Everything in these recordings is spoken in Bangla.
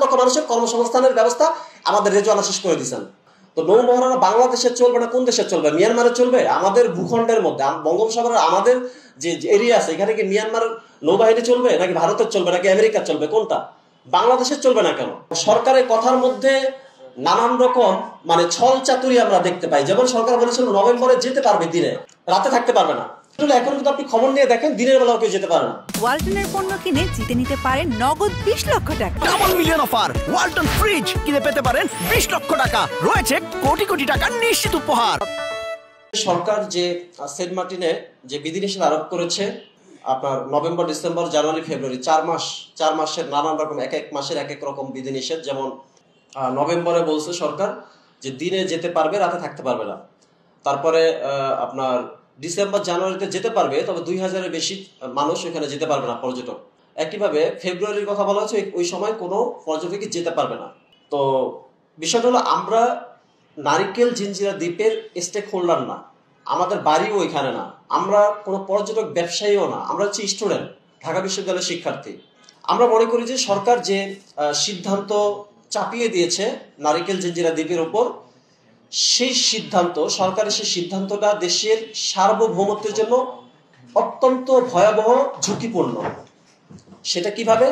লক্ষ মানুষের কর্মসংস্থানের ব্যবস্থা আমাদের রেজওয়ানা শেষ করে দিয়েছেন। তো নৌমহারানা বাংলাদেশে চলবে না কোন দেশে চলবে? মিয়ানমারে চলবে? আমাদের ভূখণ্ডের মধ্যে বঙ্গোপসাগরের আমাদের যে এরিয়া আছে এখানে কি মিয়ানমার নৌবাহিনী চলবে নাকি ভারতের চলবে নাকি আমেরিকার চলবে? কোনটা? বাংলাদেশের চলবে না কেন? সরকারের কথার মধ্যে নানান রকম ছল চাতুরি আমরা দেখতে পাই। যেমন সরকার বলেছিল নভেম্বরে যেতে পারবে, দিনে, রাতে থাকতে পারবে না। এখন কিন্তু আপনি খবর নিয়ে দেখেন দিনের বেলাও কেউ যেতে পারে না। ওয়ালটনের পণ্য কিনে জিতে নিতে পারেন নগদ 20 লক্ষ টাকা। Double million offer, Walton fridge কিনে পেতে পারেন 20 লক্ষ টাকা। রয়েছে কোটি কোটি টাকার নিশ্চিত উপহার। সরকার যে সেন্ট মার্টিনে যে বিধিনিষেধ আরোপ করেছে আপনার নভেম্বর, ডিসেম্বর, জানুয়ারি, ফেব্রুয়ারি 4 মাসের নানান রকম এক এক মাসের এক এক রকম বিধিনিষেধ। যেমন নভেম্বরে বলছে সরকার যে দিনে যেতে পারবে, রাতে থাকতে পারবে না। তারপরে আপনার ডিসেম্বর, জানুয়ারিতে যেতে পারবে, তবে 2000-এর বেশি মানুষ ওইখানে যেতে পারবে না, পর্যটক। একইভাবে ফেব্রুয়ারির কথা বলা হচ্ছে ওই সময় কোনো পর্যটকই যেতে পারবে না। তো বিষয়টা হলো আমরা নারিকেল জিঞ্জিরা দ্বীপের স্টেক হোল্ডার না, আমাদের বাড়িও ওইখানে না, আমরা কোনো পর্যটক ব্যবসায়ীও না, আমরা হচ্ছে স্টুডেন্ট, ঢাকা বিশ্ববিদ্যালয়ের শিক্ষার্থী। আমরা মনে করি যে সরকার যে সিদ্ধান্ত চাপিয়ে দিয়েছে নারিকেল জিঞ্জিরা দ্বীপের উপর, সেই সিদ্ধান্ত, সরকারের সেই সিদ্ধান্তটা দেশের সার্বভৌমত্বের জন্য অত্যন্ত ভয়াবহ, ঝুঁকিপূর্ণ। সেটা কিভাবে?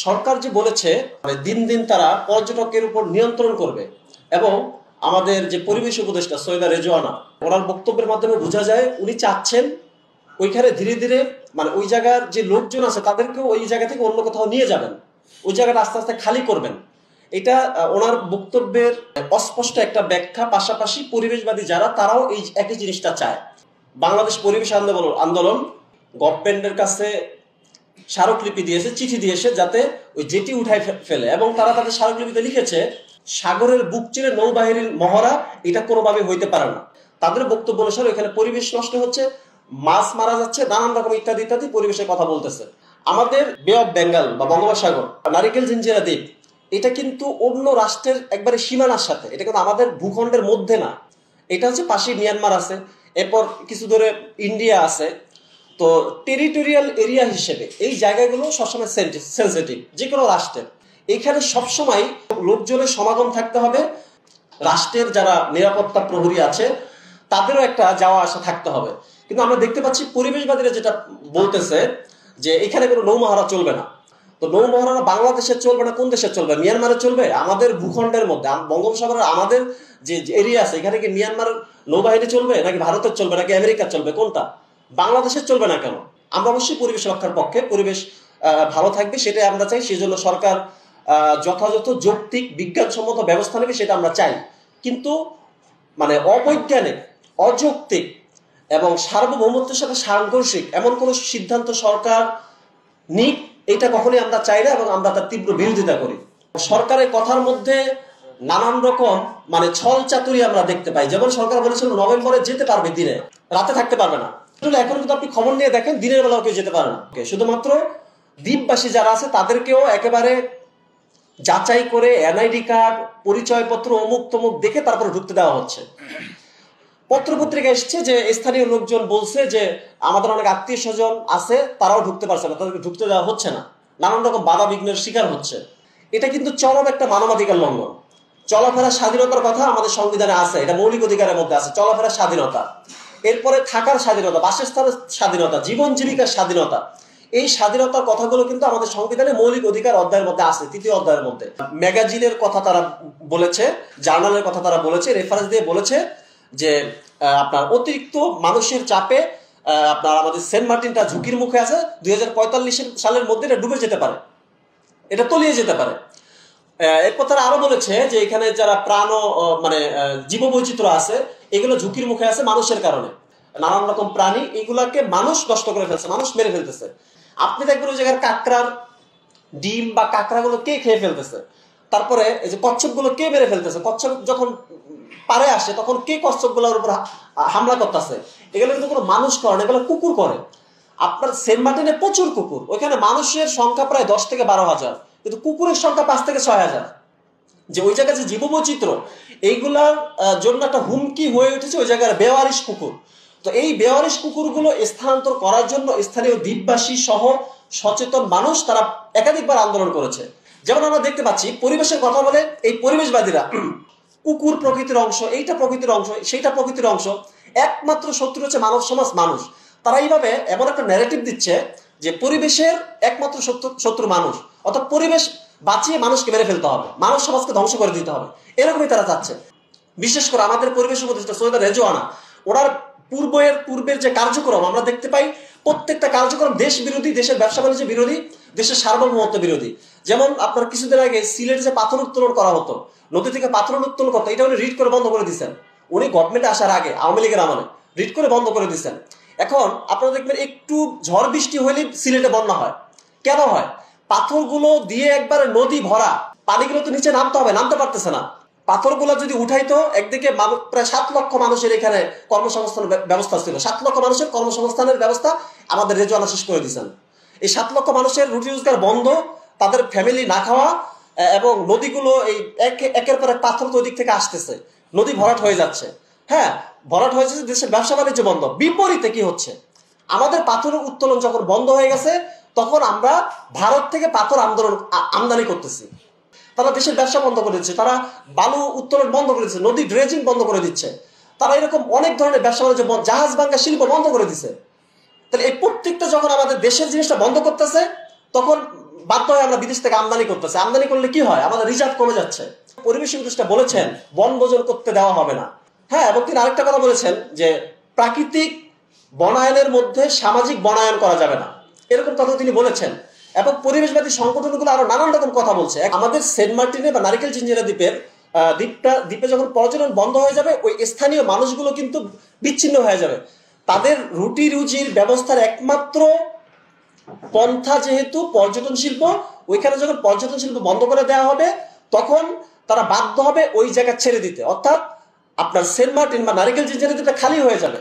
সরকার যে বলেছে দিন দিন তারা পর্যটকের উপর নিয়ন্ত্রণ করবে, এবং আমাদের যে পরিবেশ উপদেষ্টা সৈয়দা রেজওয়ানা, ওনার বক্তব্যের মাধ্যমে বোঝা যায় উনি চাচ্ছেন ওইখানে ধীরে ধীরে ওই জায়গার যে লোকজন আছে তাদেরকেও ওই জায়গা থেকে অন্য কোথাও নিয়ে যাবেন, ওই জায়গাটা আস্তে আস্তে খালি করবেন। এটা ওনার বক্তব্যের অস্পষ্ট একটা ব্যাখ্যা। পাশাপাশি পরিবেশবাদী যারা, তারাও এই একই জিনিসটা চায়। বাংলাদেশ পরিবেশ আন্দোলন গভর্নমেন্টের কাছে স্মারকলিপি দিয়েছে, চিঠি দিয়েছে, যাতে ওই জেটি উঠায় ফেলে, এবং তারা তাদের স্মারকলিপিতে লিখেছে সাগরের বুক চিরে নৌবাহিনীর মহড়া এটা কোনোভাবে হইতে পারে না। তাদের বক্তব্য অনুসারে এখানে পরিবেশ নষ্ট হচ্ছে, মাছ মারা যাচ্ছে, নানান রকম ইত্যাদি ইত্যাদি পরিবেশের কথা বলতেছে। আমাদের বে অফ বেঙ্গল বা বঙ্গোপসাগর, নারিকেল জিঞ্জিরা দ্বীপ, এটা কিন্তু অন্য রাষ্ট্রের একবারে সীমানার সাথে, এটা কিন্তু আমাদের ভূখণ্ডের মধ্যে না। এটা হচ্ছে পাশে মিয়ানমার আছে, এরপর কিছু দূরে ইন্ডিয়া আছে। তো টেরিটোরিয়াল এরিয়া হিসেবে এই জায়গাগুলো সবসময় সেন্সিটিভ যে কোনো রাষ্ট্রের। এখানে সবসময় লোকজনের সমাগম থাকতে হবে, রাষ্ট্রের যারা নিরাপত্তা প্রহরী আছে তাদেরও একটা যাওয়া আসা থাকতে হবে। কিন্তু আমরা দেখতে পাচ্ছি পরিবেশবাদীরা যেটা বলতেছে যে এখানে কোনো নৌমহারা চলবে না। তো নৌমহারানা বাংলাদেশে চলবে না কোন দেশে চলবে? মিয়ানমারে চলবে? আমাদের ভূখণ্ডের মধ্যে বঙ্গোপসাগরের আমাদের যে এরিয়া আছে এখানে কি মিয়ানমার নৌবাহিনী চলবে নাকি ভারতের চলবে নাকি আমেরিকার চলবে? কোনটা? বাংলাদেশের চলবে না কেন? আমরা অবশ্যই পরিবেশ রক্ষার পক্ষে, পরিবেশ ভালো থাকবে সেটাই আমরা চাই। সেজন্য সরকার যথাযথ যৌক্তিক বিজ্ঞানসম্মত ব্যবস্থা নেবে, সেটা আমরা চাই। কিন্তু অবৈজ্ঞানিক, অযৌক্তিক এবং সার্বভৌমত্বের সাথে সাংঘর্ষিক এমন কোন সিদ্ধান্ত সরকার নিক, এটা কখনোই আমরা চাই না, এবং আমরা তার তীব্র বিরোধিতা করি। সরকারের কথার মধ্যে নানান রকম ছল চাতুরি আমরা দেখতে পাই। যেমন সরকার বলেছিল নভেম্বরে যেতে পারবে, দিনে, রাতে থাকতে পারবে না। এখন কিন্তু আপনি খবর নিয়ে দেখেন দিনের বেলাও কেউ যেতে পারে না। শুধুমাত্র দ্বীপবাসী যারা আছে তাদেরকেও একেবারে যাচাই করে এনআইডি কার্ড, পরিচয়পত্র, অমুক তমুক দেখে তারপরে ঢুকতে দেওয়া হচ্ছে। পত্রপত্রিকা এসছে যে স্থানীয় লোকজন বলছে যে আমাদের অনেক আত্মীয় স্বজন আছে, তারাও ঢুকতে পারছে না, তাদেরকে ঢুকতে দেওয়া হচ্ছে না, নানান রকম বাধা বিঘ্নের শিকার হচ্ছে। এটা কিন্তু চরম একটা মানবাধিকার লঙ্ঘন। চলাফেরার স্বাধীনতার কথা আমাদের সংবিধানে আছে, এটা মৌলিক অধিকারের মধ্যে আছে, চলাফেরার স্বাধীনতা। এরপরে থাকার স্বাধীনতা, বাসস্থানের স্বাধীনতা, জীবন জীবিকার স্বাধীনতা, এই স্বাধীনতার কথাগুলো কিন্তু আমাদের সংবিধানে মৌলিক অধিকার অধ্যায়ের মধ্যে আছে, 3য় অধ্যায়ের মধ্যে। ম্যাগাজিনের কথা তারা বলেছে, জার্নালের কথা তারা বলেছে, রেফারেন্স দিয়ে বলেছে যে আপনার অতিরিক্ত মানুষের চাপে আপনার আমাদের সেন্ট মার্টিনটা ঝুঁকির মুখে আছে, 2045 সালের মধ্যে এটা ডুবে যেতে পারে, এটা তলিয়ে যেতে পারে। এরপর তারা আরো বলেছে যে এখানে যারা প্রাণ জীববৈচিত্র্য আছে এগুলো ঝুঁকির মুখে আছে মানুষের কারণে। নানান রকম প্রাণী, এগুলাকে মানুষ নষ্ট করে ফেলছে, মানুষ মেরে ফেলতেছে। আপনি দেখবেন ওই জায়গার কাঁকড়ার ডিম বা কাঁকড়াগুলো কে খেয়ে ফেলতেছে, তারপরে এই যে কচ্ছপগুলো কে মেরে ফেলতেছে, কচ্ছপ যখন পারে আসে তখন কে কচ্ছপগুলোর উপর হামলা করতেছে। এগুলো কিন্তু কোনো মানুষ করে না, এগুলো কুকুর করে। আপনার সেন্ট মার্টিনে প্রচুর কুকুর, ওইখানে মানুষের সংখ্যা প্রায় 10 থেকে 12,000, কিন্তু কুকুরের সংখ্যা 5 থেকে 6,000। যে ওই জায়গায় যে জীববৈচিত্র্য, এইগুলার জন্য একটা হুমকি হয়ে উঠেছে ওই জায়গার বেওয়ারিশ কুকুর। তো এই বেওয়ারিশ কুকুরগুলো স্থানান্তর করার জন্য স্থানীয় দ্বীপবাসী সহ সচেতন মানুষ তারা একাধিকবার আন্দোলন করেছে। যেমন আমরা দেখতে পাচ্ছি পরিবেশের কথা বলে এই পরিবেশবাদীরা কুকুর প্রকৃতির অংশ, এইটা প্রকৃতির অংশ, সেইটা প্রকৃতির অংশ, একমাত্র শত্রু হচ্ছে মানব সমাজ, মানুষ। তারা এইভাবে এমন একটা ন্যারেটিভ দিচ্ছে যে পরিবেশের একমাত্র শত্রু মানুষ, অর্থাৎ পরিবেশ বাঁচিয়ে মানুষকে মেরে ফেলতে হবে, মানব সমাজকে ধ্বংস করে দিতে হবে, এরকমই তারা চাচ্ছে। বিশেষ করে আমাদের পরিবেশ উপদেষ্টা সৈয়দা রেজওয়ানা, ওনার পূর্বের যে কার্যক্রম আমরা দেখতে পাই, প্রত্যেকটা কার্যক্রম দেশ বিরোধী, দেশের ব্যবসা বাণিজ্য বিরোধী, দেশের সার্বভৌমত্ব বিরোধী। যেমন আপনার কিছুদিন আগে সিলেটে যে পাথর উত্তোলন করা হতো, নদী থেকে পাথর উত্তোলন করতো, এটা উনি রিট করে বন্ধ করে দিচ্ছেন। উনি গভর্নমেন্টে আসার আগে আওয়ামী লীগের আমলে রিট করে বন্ধ করে দিচ্ছেন। এখন আপনারা দেখবেন একটু ঝড় বৃষ্টি হলে সিলেটে বন্যা হয়। কেন হয়? পাথরগুলো দিয়ে একবারে নদী ভরা, পানিগুলো তো নিচে নামতে হবে, নামতে পারতেছে না। পাথরগুলো যদি উঠাইতো, একদিকে প্রায় 7 লক্ষ মানুষের এখানে কর্মসংস্থান ব্যবস্থা ছিল, 7 লক্ষ মানুষের কর্মসংস্থানের ব্যবস্থা আমাদের রেজওয়ানা শেষ করে দিচ্ছেন। এই 7 লক্ষ মানুষের রুটি রোজগার বন্ধ, তাদের ফ্যামিলি না খাওয়া, এবং নদীগুলো এই একের পর এক পাথর তো ওই দিক থেকে আসতেছে, নদী ভরাট হয়ে যাচ্ছে। হ্যাঁ, ভরাট হয়েছে, দেশের ব্যবসা বাণিজ্য বন্ধ। বিপরীতে কি হচ্ছে? আমাদের পাথর উত্তোলন যখন বন্ধ হয়ে গেছে, তখন আমরা ভারত থেকে পাথর আমদানি করতেছি। তারা দেশের ব্যবসা বন্ধ করে দিচ্ছে, তারা বালু উত্তোলন বন্ধ করে দিচ্ছে, নদী ড্রেজিং বন্ধ করে দিচ্ছে, তারা এরকম অনেক ধরনের ব্যবসা বাণিজ্য, জাহাজ ভাঙ্গা শিল্প বন্ধ করে দিচ্ছে। তাহলে এই প্রত্যেকটা যখন আমাদের দেশের জিনিসটা বন্ধ করতেছে, তখন বাধ্য হয়ে আমরা বিদেশ থেকে আমদানি করতেছে। আমদানি করলে কি হয়? আমাদের রিজার্ভ কমে যাচ্ছে। পরিবেশ উপদেষ্টা বলেছেন বনভোজন করতে দেওয়া হবে না। হ্যাঁ, এবং তিনি আরেকটা কথা বলেছেন যে প্রাকৃতিক বনায়নের মধ্যে সামাজিক বনায়ন করা যাবে না, এরকম কথা তিনি বলেছেন। এবং পরিবেশবাদী সংগঠনগুলো আরো নানান রকম কথা বলছে। আমাদের সেন্ট মার্টিনে বা নারিকেল জিঞ্জিরা দ্বীপে যখন পর্যটন বন্ধ হয়ে যাবে, ওই স্থানীয় মানুষগুলো কিন্তু বিচ্ছিন্ন হয়ে যাবে। তাদের রুটি রুজির ব্যবস্থার একমাত্র পন্থা যেহেতু পর্যটন শিল্প, ওইখানে যখন পর্যটন শিল্প বন্ধ করে দেওয়া হবে, তখন তারা বাধ্য হবে ওই জায়গা ছেড়ে দিতে। অর্থাৎ আপনার সেন্ট মার্টিন বা নারিকেল জিঞ্জিরা দ্বীপটা খালি হয়ে যাবে।